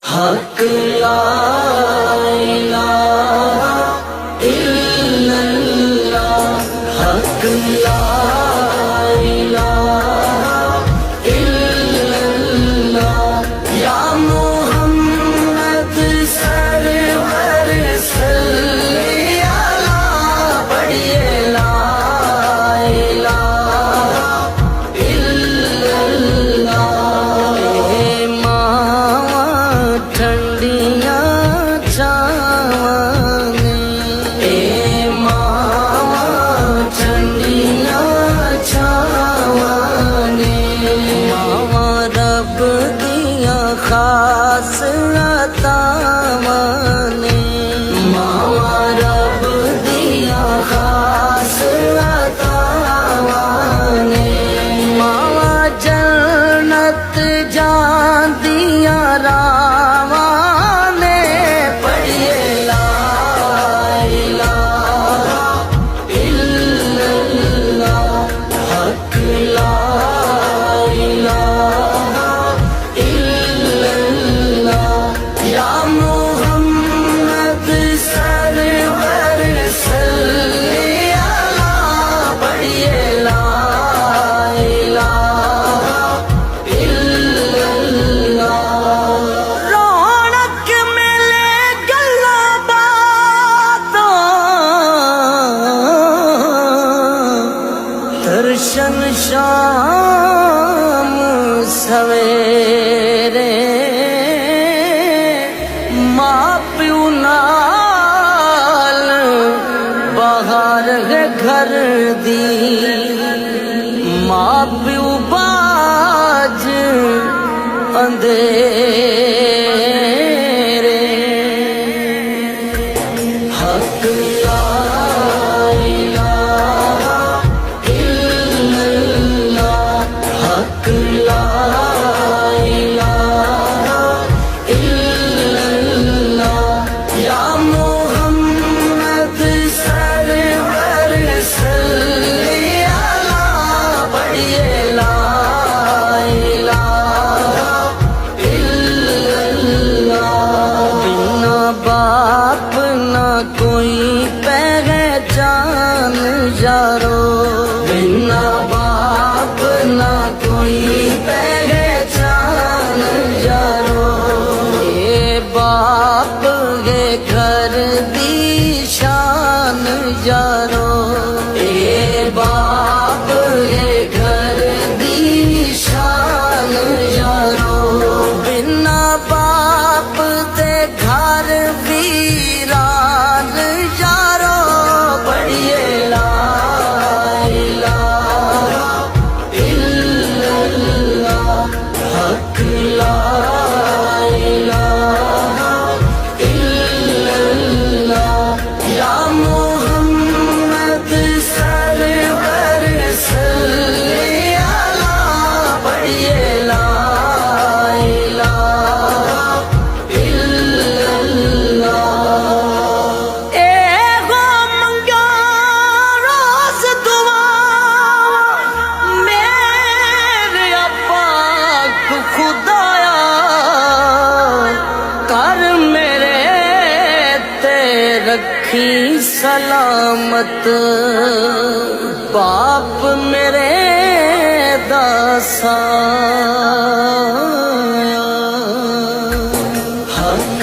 حق لا الہ الا اللہ، حق لا الہ الا اللہ، یا محمد سرور صلی علی، پڑھیے لا الہ الا اللہ۔ اے ماں ٹھنڈیاں چھاواں نے، اے ماں ٹھنڈیاں چھاواں نے، ماواں رب دیاں خاص عطاواں نے، ماواں رب دیاں خاص عطاواں نے، ماواں جنت جاندیاں راواں نے، پڑھیے لا الہ الا اللہ، حق لا الہ الا اللہ، یا محمد سرور صلی علی، پڑھیے لا الہ الا اللہ۔ رونق ملے گلاں باتاں، درشن شام سویرے، ماں پیو نال باہر ہے گھر دی، ماں پیو باج اندھیرے، حق لا الہ الا اللہ، حق لا الہ الا اللہ، یا محمد سرور صلی علی، پڑھیے لا الہ الا اللہ۔ بنا باپ نہ کوئی پہچان یارو، بنا باپ نہ کوئی پہچان یارو، اے باپ ہے گھر دی شان یارو، اے باپ ہے گھر دی شان یارو، بنا باپ دے گھر ویران یارو، پڑھیے لا الہ الا اللہ، حق لا الہ الا اللہ، یا محمد سرور صلی علی، پڑھیے لا الہ الا اللہ۔ اے گو منگا روز دعا میرے پاک خدایا، کر میرے تے رکھی سلامت، باپ میرے دا سایہ، حق